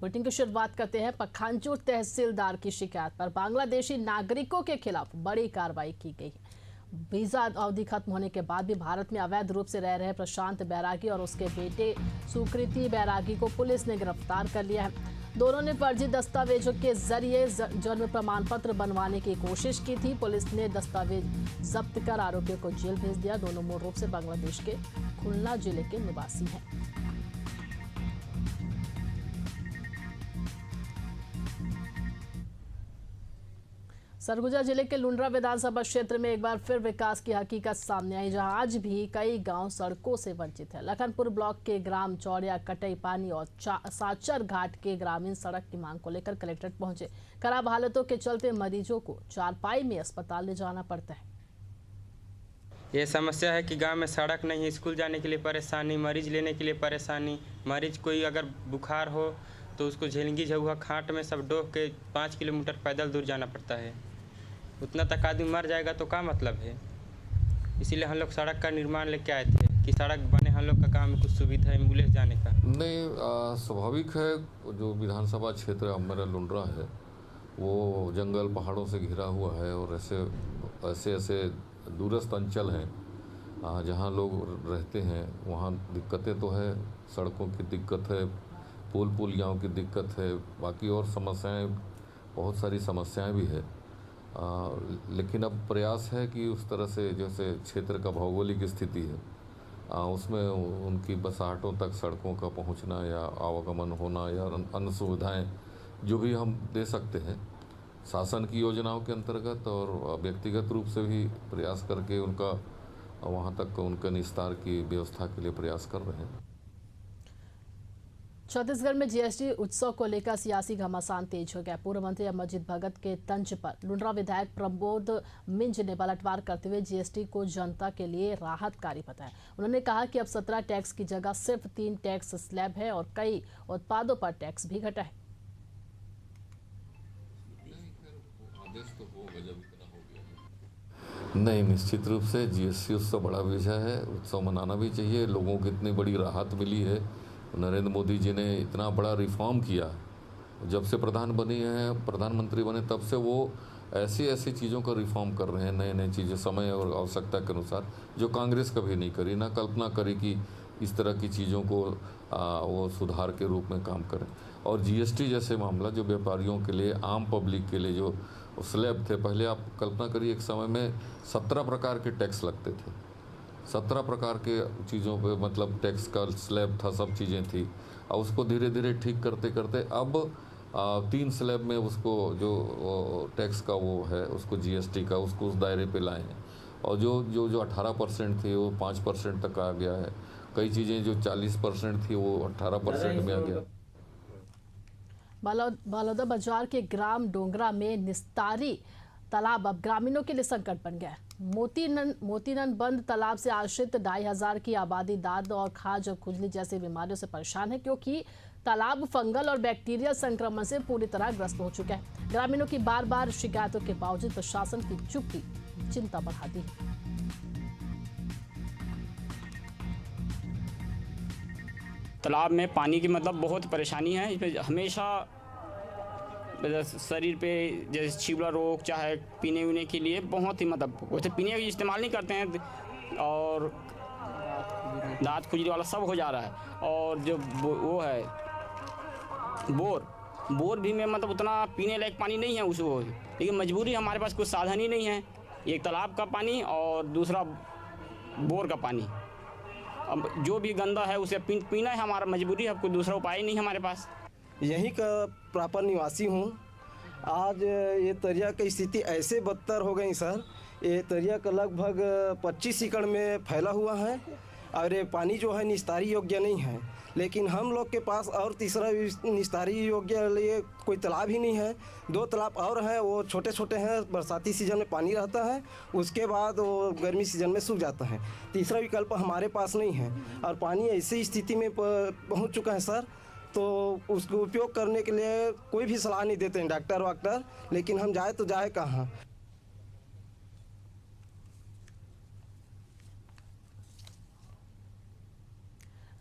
Bulletin की शुरुआत करते हैं पखांजूर तहसीलदार की शिकायत पर। बांग्लादेशी नागरिकों के खिलाफ बड़ी कार्रवाई की गई है। वीजा अवधि खत्म होने के बाद भी भारत में अवैध रूप से रह रहे प्रशांत बैरागी और उसके बेटे सुकृति बैरागी को पुलिस ने गिरफ्तार कर लिया है। दोनों ने फर्जी दस्तावेजों के जरिए जन्म प्रमाण पत्र बनवाने की कोशिश की थी। पुलिस ने दस्तावेज जब्त कर आरोपियों को जेल भेज दिया। दोनों मूल रूप से बांग्लादेश के खुलना जिले के निवासी हैं। सरगुजा जिले के लुंड्रा विधानसभा क्षेत्र में एक बार फिर विकास की हकीकत सामने आई, जहां आज भी कई गांव सड़कों से वंचित है। लखनपुर ब्लॉक के ग्राम चौड़िया, कटई पानी और साचर घाट के ग्रामीण सड़क की मांग को लेकर कलेक्ट्रेट पहुंचे। खराब हालतों के चलते मरीजों को चारपाई में अस्पताल ले जाना पड़ता है। ये समस्या है कि गांव में सड़क नहीं है, स्कूल जाने के लिए परेशानी, मरीज लेने के लिए परेशानी। मरीज कोई अगर बुखार हो तो उसको झेलगी झुआ खाट में सब डोब के 5 किलोमीटर पैदल दूर जाना पड़ता है। उतना तक आदमी मर जाएगा तो क्या मतलब है। इसीलिए हम लोग सड़क का निर्माण लेके आए थे कि सड़क बने, हम लोग का गाँव में कुछ सुविधा एम्बुलेंस जाने का। नहीं, स्वाभाविक है। जो विधानसभा क्षेत्र मेरा लुंड्रा है वो जंगल पहाड़ों से घिरा हुआ है और ऐसे दूरस्थ अंचल हैं जहाँ लोग रहते हैं। वहाँ दिक्कतें तो है, सड़कों की दिक्कत है, पुलियाओं की दिक्कत है, बाकी और समस्याएं, बहुत सारी समस्याएं भी है। लेकिन अब प्रयास है कि उस तरह से जैसे क्षेत्र का भौगोलिक स्थिति है उसमें उनकी बसाहटों तक सड़कों का पहुंचना या आवागमन होना या अन्य सुविधाएं जो भी हम दे सकते हैं शासन की योजनाओं के अंतर्गत और व्यक्तिगत रूप से भी प्रयास करके उनका वहां तक उनके निस्तार की व्यवस्था के लिए प्रयास कर रहे हैं। छत्तीसगढ़ में जीएसटी उत्सव को लेकर सियासी घमासान तेज हो गया। पूर्व मंत्री अमरजीत भगत के तंज पर लुंड्रा विधायक प्रमोद मिंज ने पलटवार करते हुए जीएसटी को जनता के लिए राहतकारी बताया। उन्होंने कहा कि अब 17 टैक्स की जगह सिर्फ 3 टैक्स स्लैब है और कई उत्पादों पर टैक्स भी घटा है। नहीं, निश्चित रूप से जीएसटी उत्सव बड़ा विषय है, उत्सव मनाना भी चाहिए। लोगों को इतनी बड़ी राहत मिली है। नरेंद्र मोदी जी ने इतना बड़ा रिफॉर्म किया, जब से प्रधानमंत्री बने तब से वो ऐसी चीज़ों का रिफॉर्म कर रहे हैं, नए चीज़ें समय और आवश्यकता के अनुसार, जो कांग्रेस कभी नहीं करी, ना कल्पना करी कि इस तरह की चीज़ों को वो सुधार के रूप में काम करें। और जीएसटी जैसे मामला जो व्यापारियों के लिए, आम पब्लिक के लिए जो स्लैब थे, पहले आप कल्पना करिए एक समय में 17 प्रकार के टैक्स लगते थे, 17 प्रकार के चीज़ों पे मतलब टैक्स का स्लैब था, सब चीज़ें थी। और उसको धीरे धीरे ठीक करते करते अब 3 स्लैब में उसको जो टैक्स का वो है उसको जीएसटी का उसको उस दायरे पे लाए हैं। और जो 18% थी वो 5% तक आ गया है। कई चीज़ें जो 40% थी वो 18% में आ गया। बालोदा बाजार के ग्राम डोंगरा में निस्तारी तालाब अब ग्रामीणों के लिए संकट बन गया है। मोतीनंद बंद तालाब से आश्रित 2500 की आबादी दाद और खाज और खुजली जैसी बीमारियों से परेशान है, क्योंकि तालाब फंगल और बैक्टीरियल संक्रमण से पूरी तरह ग्रस्त हो चुका है। ग्रामीणों की बार शिकायतों के बावजूद प्रशासन की चुप्पी चिंता बढ़ा दी है। तालाब में पानी की मतलब बहुत परेशानी है। इसमें हमेशा शरीर पे जैसे छिबला रोग, चाहे पीने वीने के लिए बहुत ही मतलब वैसे पीने का इस्तेमाल नहीं करते हैं और दांत खुजली वाला सब हो जा रहा है। और जो वो है बोर भी में मतलब उतना पीने लायक पानी नहीं है उसको, लेकिन मजबूरी हमारे पास कुछ साधन ही नहीं है। एक तालाब का पानी और दूसरा बोर का पानी, अब जो भी गंदा है उसे पीना है, हमारा मजबूरी है, कोई दूसरा उपाय नहीं है हमारे पास। यहीं का प्रॉपर निवासी हूँ। आज ये तरिया की स्थिति ऐसे बदतर हो गई सर, ये तरिया का लगभग 25 एकड़ में फैला हुआ है और ये पानी जो है निस्तारी योग्य नहीं है। लेकिन हम लोग के पास और तीसरा निस्तारी योग्य लिए कोई तालाब ही नहीं है। 2 तालाब और हैं, वो छोटे छोटे हैं, बरसाती सीजन में पानी रहता है, उसके बाद वो गर्मी सीजन में सूख जाता है। तीसरा विकल्प हमारे पास नहीं है और पानी ऐसी स्थिति में पहुंच चुका है सर, तो उसको उपयोग करने के लिए कोई भी सलाह नहीं देते हैं डॉक्टर वाक्टर, लेकिन हम जाए तो जाए कहाँ।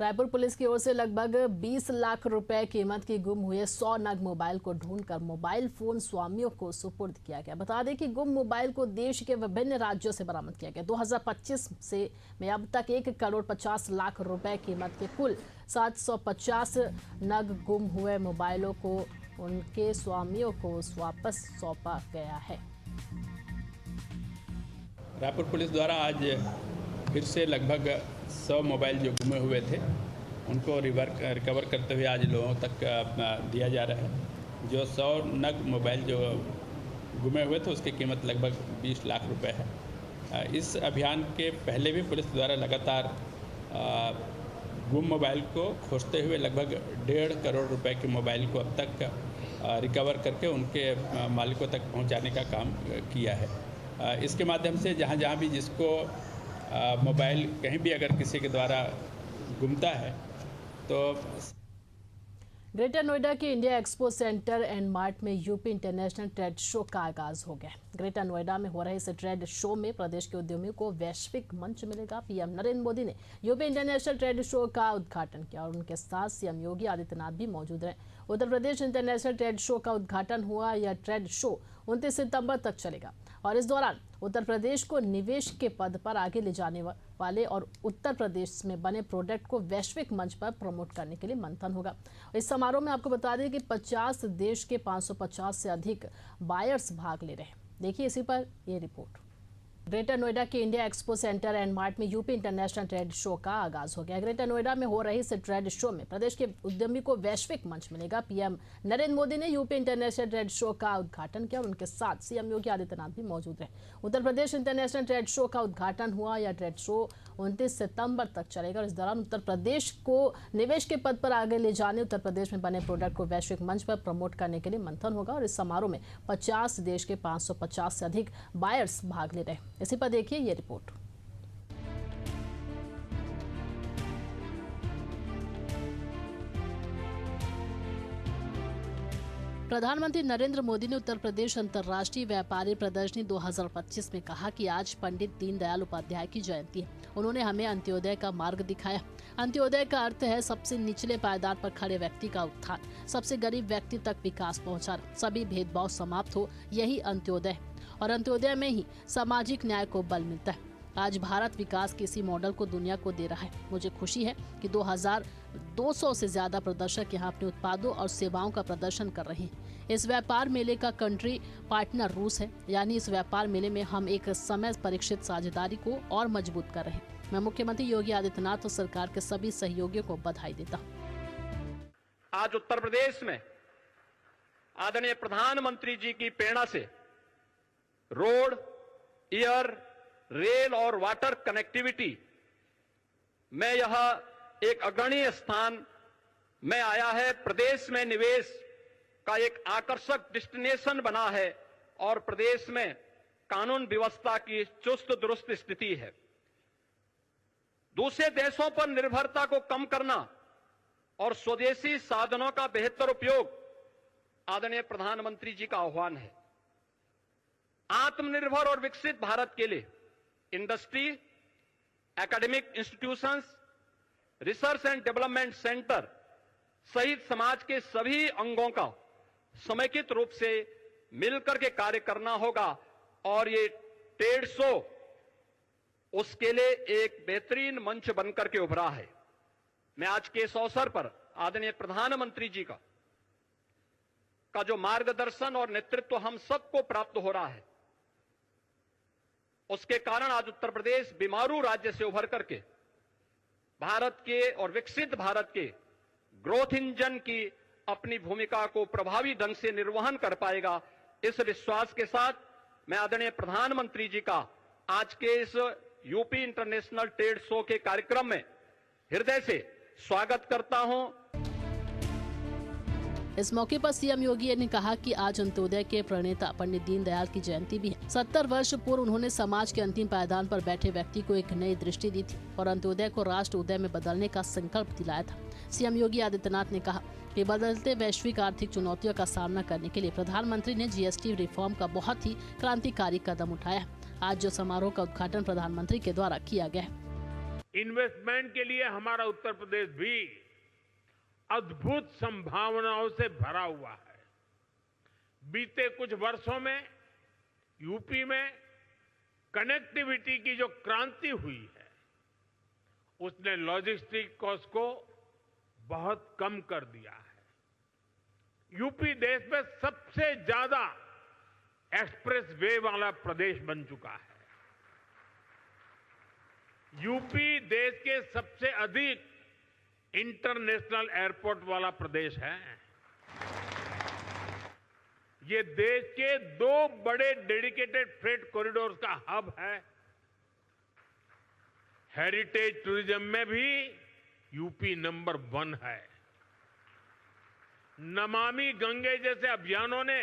रायपुर पुलिस की ओर से लगभग 20 लाख रुपए कीमत की गुम हुए 100 नग मोबाइल को ढूंढकर मोबाइल फोन स्वामियों को सुपुर्द किया गया। बता दें कि गुम मोबाइल को देश के विभिन्न राज्यों से बरामद किया गया। 2025 में अब तक 1 करोड़ 50 लाख रुपए कीमत के कुल 750 नग गुम हुए मोबाइलों को उनके स्वामियों को वापस सौंपा गया है। रायपुर पुलिस द्वारा आज फिर से लगभग 100 मोबाइल जो गुमे हुए थे उनको रिकवर करते हुए आज लोगों तक दिया जा रहा है। जो 100 नग मोबाइल जो गुमे हुए थे उसकी कीमत लगभग 20 लाख रुपए है। इस अभियान के पहले भी पुलिस द्वारा लगातार गुम मोबाइल को खोजते हुए लगभग 1.5 करोड़ रुपए के मोबाइल को अब तक रिकवर करके उनके मालिकों तक पहुंचाने का काम किया है। इसके माध्यम से जहां भी जिसको मोबाइल कहीं भी अगर किसी के द्वारा गुमता है तो ग्रेटर नोएडा के India expo centre and mart में यूपी इंटरनेशनल ट्रेड शो का आगाज हो गया। ग्रेटर नोएडा में हो रहे इस ट्रेड शो में प्रदेश के उद्यमियों को वैश्विक मंच मिलेगा। पीएम नरेंद्र मोदी ने यूपी इंटरनेशनल ट्रेड शो का उद्घाटन किया और उनके साथ सीएम योगी आदित्यनाथ भी मौजूद रहे। Uttar Pradesh international trade show का उद्घाटन हुआ। यह ट्रेड शो 29 सितंबर तक चलेगा और इस दौरान उत्तर प्रदेश को निवेश के पद पर आगे ले जाने वाले और उत्तर प्रदेश में बने प्रोडक्ट को वैश्विक मंच पर प्रमोट करने के लिए मंथन होगा। इस समारोह में आपको बता दें कि 50 देश के 550 से अधिक बायर्स भाग ले रहे हैं। देखिए इसी पर ये रिपोर्ट। ग्रेटर नोएडा के India expo centre and mart में यूपी इंटरनेशनल ट्रेड शो का आगाज हो गया। ग्रेटर नोएडा में हो रही इस ट्रेड शो में प्रदेश के उद्यमी को वैश्विक मंच मिलेगा। पीएम नरेंद्र मोदी ने यूपी इंटरनेशनल ट्रेड शो का उद्घाटन किया और उनके साथ सीएम योगी आदित्यनाथ भी मौजूद रहे। Uttar Pradesh international trade show का उद्घाटन हुआ। यह ट्रेड शो 29 सितंबर तक चलेगा और इस दौरान उत्तर प्रदेश को निवेश के पद पर आगे ले जाने, उत्तर प्रदेश में बने प्रोडक्ट को वैश्विक मंच पर प्रमोट करने के लिए मंथन होगा और इस समारोह में 50 देश के 550 से अधिक बायर्स भाग ले रहे। इसी पर देखिए ये रिपोर्ट। प्रधानमंत्री नरेंद्र मोदी ने उत्तर प्रदेश अंतर्राष्ट्रीय व्यापारी प्रदर्शनी 2025 में कहा कि आज पंडित दीनदयाल उपाध्याय की जयंती है। उन्होंने हमें अंत्योदय का मार्ग दिखाया। अंत्योदय का अर्थ है सबसे निचले पायदान पर खड़े व्यक्ति का उत्थान, सबसे गरीब व्यक्ति तक विकास पहुंचाना, सभी भेदभाव समाप्त हो, यही अंत्योदय है और अंत्योदय में ही सामाजिक न्याय को बल मिलता है। आज भारत विकास के इसी मॉडल को दुनिया को दे रहा है। मुझे खुशी है कि 2200 से ज्यादा प्रदर्शक यहाँ अपने उत्पादों और सेवाओं का प्रदर्शन कर रहे हैं। इस व्यापार मेले का कंट्री पार्टनर रूस है, यानी इस व्यापार मेले में हम एक समय परीक्षित साझेदारी को और मजबूत कर रहे हैं। मैं मुख्यमंत्री योगी आदित्यनाथ और सरकार के सभी सहयोगियों को बधाई देता हूँ। आज उत्तर प्रदेश में आदरणीय प्रधानमंत्री जी की प्रेरणा से रोड, एयर, रेल और वाटर कनेक्टिविटी में यह एक अग्रणीय स्थान में आया है। प्रदेश में निवेश का एक आकर्षक डेस्टिनेशन बना है और प्रदेश में कानून व्यवस्था की चुस्त दुरुस्त स्थिति है। दूसरे देशों पर निर्भरता को कम करना और स्वदेशी साधनों का बेहतर उपयोग आदरणीय प्रधानमंत्री जी का आह्वान है। आत्मनिर्भर और विकसित भारत के लिए industry, academic institutions, research and development centre सहित समाज के सभी अंगों का समेकित रूप से मिलकर के कार्य करना होगा और ये ट्रेड शो उसके लिए एक बेहतरीन मंच बनकर के उभरा है। मैं आज के इस अवसर पर आदरणीय प्रधानमंत्री जी का जो मार्गदर्शन और नेतृत्व हम सबको प्राप्त हो रहा है, उसके कारण आज उत्तर प्रदेश बीमारू राज्य से उभर करके भारत के और विकसित भारत के ग्रोथ इंजन की अपनी भूमिका को प्रभावी ढंग से निर्वहन कर पाएगा। इस विश्वास के साथ मैं आदरणीय प्रधानमंत्री जी का आज के इस यूपी इंटरनेशनल ट्रेड शो के कार्यक्रम में हृदय से स्वागत करता हूं। इस मौके पर सीएम योगी ने कहा कि आज अंत्योदय के प्रणेता पंडित दीनदयाल की जयंती भी है। 70 वर्ष पूर्व उन्होंने समाज के अंतिम पायदान पर बैठे व्यक्ति को एक नई दृष्टि दी थी और अंत्योदय को राष्ट्र उदय में बदलने का संकल्प दिलाया था। सीएम योगी आदित्यनाथ ने कहा कि बदलते वैश्विक आर्थिक चुनौतियों का सामना करने के लिए प्रधानमंत्री ने जीएसटी रिफॉर्म का बहुत ही क्रांतिकारी कदम उठाया। आज जो समारोह का उद्घाटन प्रधानमंत्री के द्वारा किया गया है। इन्वेस्टमेंट के लिए हमारा उत्तर प्रदेश भी अद्भुत संभावनाओं से भरा हुआ है। बीते कुछ वर्षों में यूपी में कनेक्टिविटी की जो क्रांति हुई है, उसने लॉजिस्टिक कॉस्ट को बहुत कम कर दिया है। यूपी देश में सबसे ज्यादा एक्सप्रेस वे वाला प्रदेश बन चुका है। यूपी देश के सबसे अधिक इंटरनेशनल एयरपोर्ट वाला प्रदेश है। ये देश के 2 बड़े डेडिकेटेड फ्रेट कॉरिडोर्स का हब है। हेरिटेज टूरिज्म में भी यूपी नंबर 1 है। नमामि गंगे जैसे अभियानों ने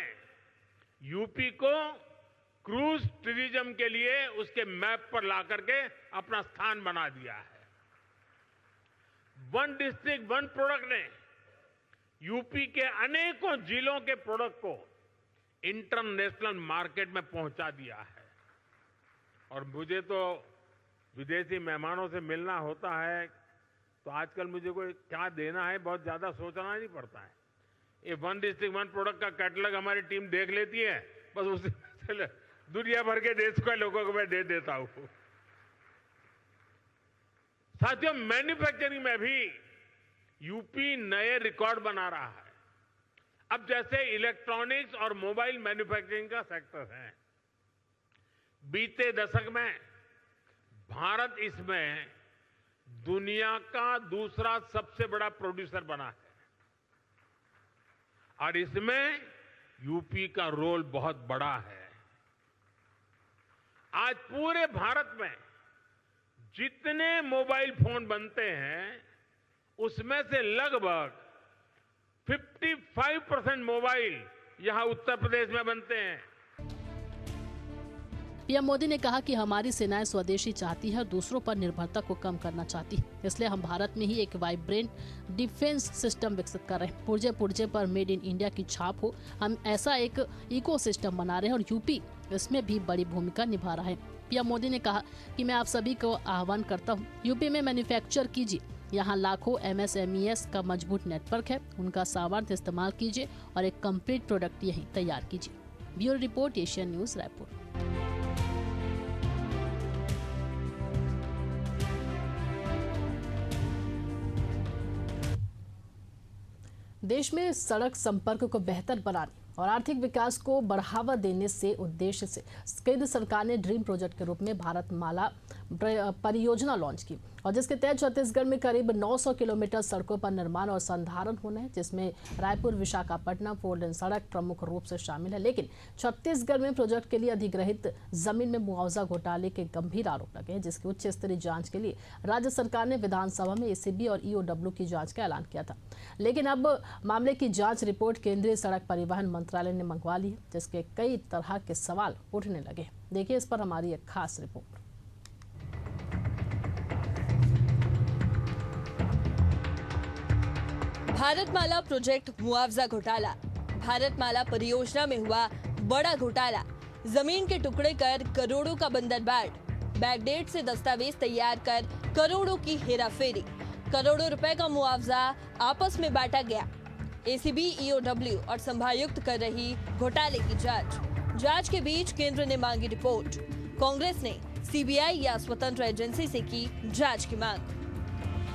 यूपी को क्रूज टूरिज्म के लिए उसके मैप पर ला करके अपना स्थान बना दिया है। वन डिस्ट्रिक्ट वन प्रोडक्ट ने यूपी के अनेकों जिलों के प्रोडक्ट को इंटरनेशनल मार्केट में पहुंचा दिया है। और मुझे तो विदेशी मेहमानों से मिलना होता है तो आजकल मुझे कोई क्या देना है बहुत ज्यादा सोचना नहीं पड़ता है। ये वन डिस्ट्रिक्ट वन प्रोडक्ट का कैटलॉग हमारी टीम देख लेती है, बस उसी दुनिया भर के देश के लोगों को मैं दे देता हूं। साथियों, मैन्युफैक्चरिंग में भी यूपी नए रिकॉर्ड बना रहा है। अब जैसे इलेक्ट्रॉनिक्स और मोबाइल मैन्युफैक्चरिंग का सेक्टर है, बीते दशक में भारत इसमें दुनिया का दूसरा सबसे बड़ा प्रोड्यूसर बना है और इसमें यूपी का रोल बहुत बड़ा है। आज पूरे भारत में जितने मोबाइल फोन बनते हैं उसमें से लगभग 55% मोबाइल यहां उत्तर प्रदेश में बनते हैं। पीएम मोदी ने कहा कि हमारी सेनाएं स्वदेशी चाहती है और दूसरों पर निर्भरता को कम करना चाहती है। इसलिए हम भारत में ही एक वाइब्रेंट डिफेंस सिस्टम विकसित कर रहे हैं। पुर्जे पुर्जे पर मेड इन इंडिया की छाप हो, हम ऐसा एक इकोसिस्टम बना रहे हैं और यूपी इसमें भी बड़ी भूमिका निभा रहा है। पीएम मोदी ने कहा कि मैं आप सभी को आह्वान करता हूँ, यूपी में मैन्युफैक्चर कीजिए। यहाँ लाखों MSMEs का मजबूत नेटवर्क है, उनका सामर्थ्य इस्तेमाल कीजिए और एक कंप्लीट प्रोडक्ट यहीं तैयार कीजिए। Bureau report, Asian news, Raipur. देश में सड़क संपर्क को बेहतर बनाने और आर्थिक विकास को बढ़ावा देने से उद्देश्य से केंद्र सरकार ने ड्रीम प्रोजेक्ट के रूप में भारतमाला परियोजना लॉन्च की और जिसके तहत छत्तीसगढ़ में करीब 900 किलोमीटर सड़कों पर निर्माण और संधारण होना है, जिसमें रायपुर विशाखापट्टनम 4 लेन सड़क प्रमुख रूप से शामिल है। लेकिन छत्तीसगढ़ में प्रोजेक्ट के लिए अधिग्रहित जमीन में मुआवजा घोटाले के गंभीर आरोप लगे हैं, जिसकी उच्च स्तरीय जांच के लिए राज्य सरकार ने विधानसभा में ACB और EOW की जांच का ऐलान किया था। लेकिन अब मामले की जांच रिपोर्ट केंद्रीय सड़क परिवहन मंत्रालय ने मंगवा ली है, जिसके कई तरह के सवाल उठने लगे। देखिए इस पर हमारी एक खास रिपोर्ट। भारतमाला प्रोजेक्ट मुआवजा घोटाला। भारतमाला परियोजना में हुआ बड़ा घोटाला। जमीन के टुकड़े कर करोड़ों का बंदरबाट, बैकडेट से दस्तावेज तैयार कर करोड़ों की हेराफेरी, करोड़ों रुपए का मुआवजा आपस में बांटा गया। ACB, EOW और संभायुक्त कर रही घोटाले की जांच के बीच केंद्र ने मांगी रिपोर्ट। कांग्रेस ने CBI या स्वतंत्र एजेंसी से की जांच की मांग।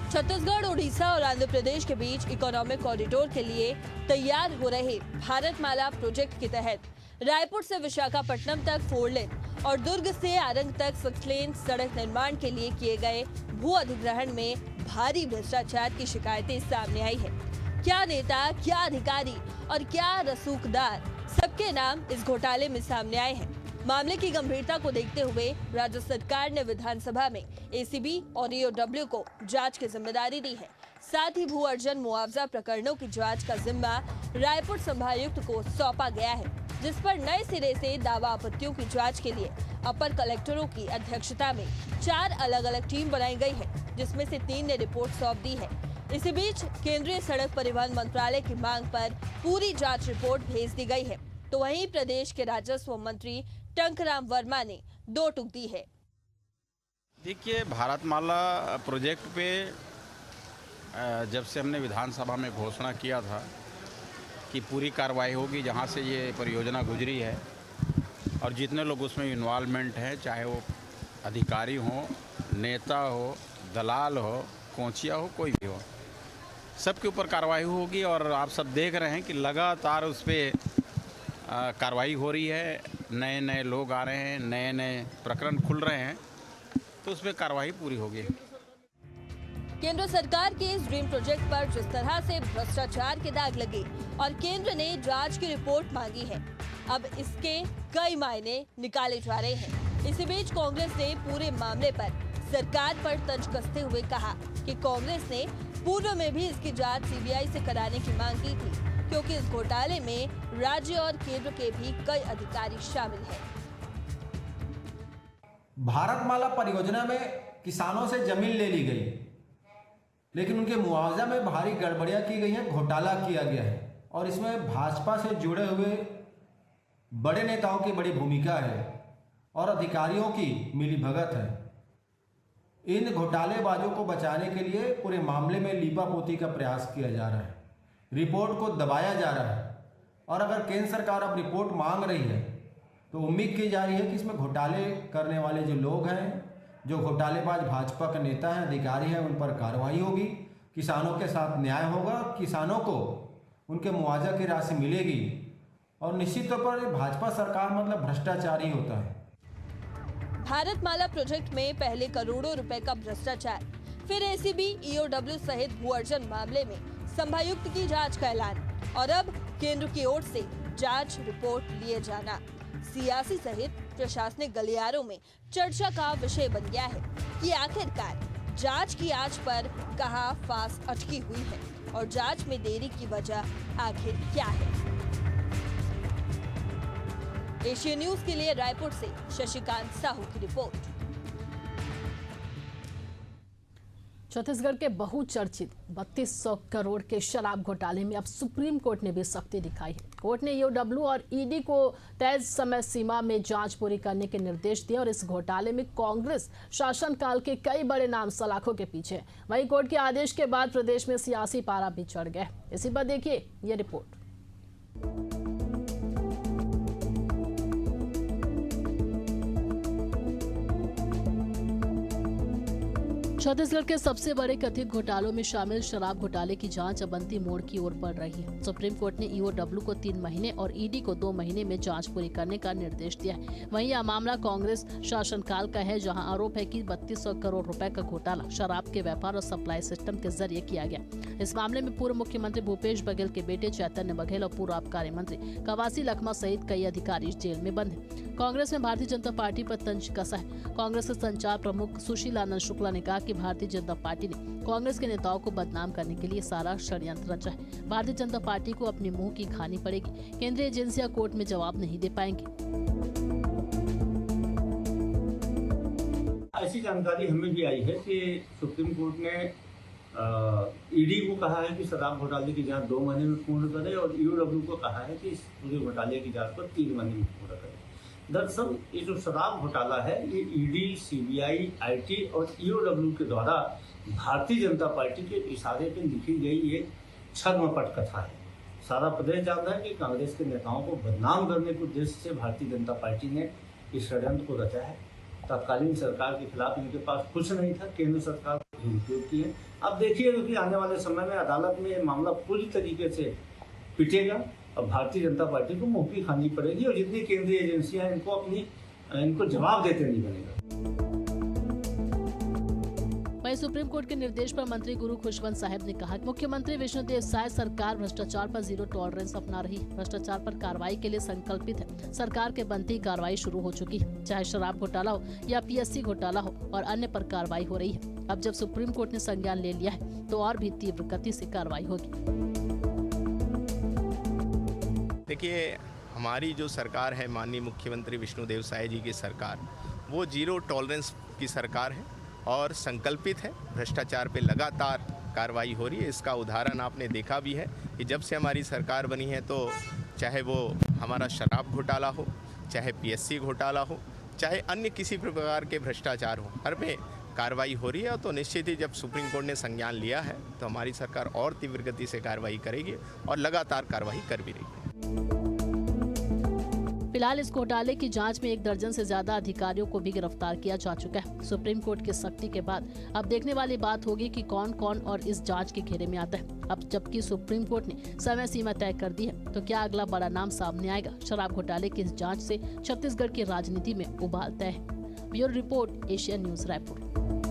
छत्तीसगढ़, उड़ीसा और आंध्र प्रदेश के बीच इकोनॉमिक कॉरिडोर के लिए तैयार हो रहे भारतमाला प्रोजेक्ट के तहत रायपुर से विशाखापट्टनम तक 4 लेन और दुर्ग से आरंग तक 6 लेन सड़क निर्माण के लिए किए गए भू अधिग्रहण में भारी भ्रष्टाचार की शिकायतें सामने आई है। क्या नेता, क्या अधिकारी और क्या रसूखदार, सबके नाम इस घोटाले में सामने आए हैं। मामले की गंभीरता को देखते हुए राज्य सरकार ने विधानसभा में ACB और EOW को जांच की जिम्मेदारी दी है। साथ ही भू अर्जन मुआवजा प्रकरणों की जांच का जिम्मा रायपुर संभायुक्त को सौंपा गया है, जिस पर नए सिरे से दावा आपत्तियों की जांच के लिए अपर कलेक्टरों की अध्यक्षता में 4 अलग-अलग टीम बनाई गई है, जिसमें से 3 ने रिपोर्ट सौंप दी है। इसी बीच केंद्रीय सड़क परिवहन मंत्रालय की मांग पर पूरी जांच रिपोर्ट भेज दी गई है, तो वहीं प्रदेश के राजस्व मंत्री टंकराम वर्मा ने 2 टूक दी है। देखिए, भारतमाला प्रोजेक्ट पे जब से हमने विधानसभा में घोषणा किया था कि पूरी कार्रवाई होगी जहाँ से ये परियोजना गुजरी है, और जितने लोग उसमें इन्वॉल्वमेंट हैं, चाहे वो अधिकारी हों, नेता हो, दलाल हो, कोचिया हो, कोई भी हो, सबके ऊपर कार्रवाई होगी। और आप सब देख रहे हैं कि लगातार उस पर कार्रवाई हो रही है, नए नए लोग आ रहे हैं, नए नए प्रकरण खुल रहे हैं, तो उस पर कार्रवाई पूरी होगी। केंद्र सरकार के इस ड्रीम प्रोजेक्ट पर जिस तरह से भ्रष्टाचार के दाग लगे और केंद्र ने जांच की रिपोर्ट मांगी है, अब इसके कई मायने निकाले जा रहे हैं। इसी बीच कांग्रेस ने पूरे मामले पर सरकार पर तंज कसते हुए कहा कि कांग्रेस ने पूर्व में भी इसकी जांच सीबीआई से कराने की मांग की थी, क्योंकि इस घोटाले में राज्य और केंद्र के भी कई अधिकारी शामिल हैं। भारतमाला परियोजना में किसानों से जमीन ले ली गई, लेकिन उनके मुआवजा में भारी गड़बड़ियां की गई हैं, घोटाला किया गया है, और इसमें भाजपा से जुड़े हुए बड़े नेताओं की बड़ी भूमिका है और अधिकारियों की मिलीभगत है। इन घोटालेबाजों को बचाने के लिए पूरे मामले में लीपापोती का प्रयास किया जा रहा है, रिपोर्ट को दबाया जा रहा है, और अगर केंद्र सरकार अब रिपोर्ट मांग रही है तो उम्मीद की जा रही है कि इसमें घोटाले करने वाले जो लोग हैं, जो घोटालेबाज भाजपा के नेता हैं, अधिकारी हैं, उन पर कार्रवाई होगी, किसानों के साथ न्याय होगा, किसानों को उनके मुआवजा की राशि मिलेगी, और निश्चित तौर पर भाजपा सरकार मतलब भ्रष्टाचार ही होता है। भारतमाला प्रोजेक्ट में पहले करोड़ों रुपए का भ्रष्टाचार, फिर एसीबी, ईओडब्ल्यू सहित भू अर्जन मामले में संभायुक्त की जांच का ऐलान, और अब केंद्र की ओर से जांच रिपोर्ट लिए जाना सियासी सहित प्रशासनिक गलियारों में चर्चा का विषय बन गया है कि आखिरकार जांच की आंच पर कहां फांस अटकी हुई है और जांच में देरी की वजह आखिर क्या है। एशिया न्यूज के लिए रायपुर से शशिकांत साहू की रिपोर्ट। छत्तीसगढ़ के बहुचर्चित 3200 करोड़ के शराब घोटाले में अब सुप्रीम कोर्ट ने भी सख्ती दिखाई है। कोर्ट ने ईओडब्ल्यू और ईडी को तय समय सीमा में जांच पूरी करने के निर्देश दिए, और इस घोटाले में कांग्रेस शासनकाल के कई बड़े नाम सलाखों के पीछे। वहीं कोर्ट के आदेश के बाद प्रदेश में सियासी पारा भी चढ़ गया। इसी पर देखिए ये रिपोर्ट। छत्तीसगढ़ के सबसे बड़े कथित घोटालों में शामिल शराब घोटाले की जांच अब अंतिम मोड़ की ओर बढ़ रही है। सुप्रीम कोर्ट ने ईओडब्ल्यू को 3 महीने और ईडी को 2 महीने में जांच पूरी करने का निर्देश दिया है। वहीं यह मामला कांग्रेस शासनकाल का है, जहां आरोप है कि 3200 करोड़ रुपए का घोटाला शराब के व्यापार और सप्लाई सिस्टम के जरिए किया गया। इस मामले में पूर्व मुख्यमंत्री भूपेश बघेल के बेटे चैतन्य बघेल और पूर्व आबकारी मंत्री कवासी लखमा सहित कई अधिकारी जेल में बंद हैं। कांग्रेस में भारतीय जनता पार्टी पर तंज कसा है। कांग्रेस के संचार प्रमुख सुशील आनंद शुक्ला ने कहा कि भारतीय जनता पार्टी ने कांग्रेस के नेताओं को बदनाम करने के लिए सारा षड्यंत्र रचा है। भारतीय जनता पार्टी को अपने मुंह की खानी पड़ेगी। केंद्रीय एजेंसियां कोर्ट में जवाब नहीं दे पाएंगी। ऐसी जानकारी हमें भी आई है कि सुप्रीम कोर्ट ने ईडी को कहा है कि शराब घोटाले की जांच 2 महीने में पूर्ण करे, और ईओडब्ल्यू को कहा है कि इस पूरे घोटाले की जांच को 3 महीने में पूरा करे। दरअसल ये जो शराब घोटाला है, ये ईडी, सीबीआई, आईटी और ईओडब्ल्यू के द्वारा भारतीय जनता पार्टी के इशारे पर लिखी गई एक छद्मपट कथा है। सारा प्रदेश जानता है कि कांग्रेस के नेताओं को बदनाम करने के उद्देश्य से भारतीय जनता पार्टी ने इस षड्यंत्र को रचा है। तत्कालीन सरकार के खिलाफ इनके पास कुछ नहीं था, केंद्र सरकार ने उपयोग किए। अब देखिए कि आने वाले समय में अदालत में ये मामला पूरी तरीके से पिटेगा, अब भारतीय जनता पार्टी को मुंह की खानी पड़ेगी, और जितनी केंद्रीय एजेंसियां इनको जवाब देते नहीं बनेगा। वहीं सुप्रीम कोर्ट के निर्देश पर मंत्री गुरु खुशवंत साहब ने कहा कि मुख्यमंत्री विष्णुदेव साय सरकार भ्रष्टाचार पर 0 टॉलरेंस अपना रही है। भ्रष्टाचार पर कार्रवाई के लिए संकल्पित है। सरकार के बनती कार्रवाई शुरू हो चुकी है, चाहे शराब घोटाला हो या पीएससी घोटाला हो, और अन्य पर कार्रवाई हो रही है। अब जब सुप्रीम कोर्ट ने संज्ञान ले लिया है तो और भी तीव्र गति से कार्रवाई होगी। देखिए, हमारी जो सरकार है, माननीय मुख्यमंत्री विष्णुदेव साय जी की सरकार, वो 0 टॉलरेंस की सरकार है और संकल्पित है। भ्रष्टाचार पे लगातार कार्रवाई हो रही है। इसका उदाहरण आपने देखा भी है कि जब से हमारी सरकार बनी है, तो चाहे वो हमारा शराब घोटाला हो, चाहे पीएससी घोटाला हो, चाहे अन्य किसी प्रकार के भ्रष्टाचार हो, हर पे कार्रवाई हो रही है। तो निश्चित ही जब सुप्रीम कोर्ट ने संज्ञान लिया है तो हमारी सरकार और तीव्र गति से कार्रवाई करेगी और लगातार कार्रवाई कर भी रही है। फिलहाल इस घोटाले की जांच में 1 दर्जन से ज्यादा अधिकारियों को भी गिरफ्तार किया जा चुका है। सुप्रीम कोर्ट की सख्ती के बाद अब देखने वाली बात होगी कि कौन कौन और इस जांच के घेरे में आता है। अब जबकि सुप्रीम कोर्ट ने समय सीमा तय कर दी है, तो क्या अगला बड़ा नाम सामने आएगा? शराब घोटाले की इस जांच से छत्तीसगढ़ की राजनीति में उबाल तय है। Bureau report, Asian news, Raipur.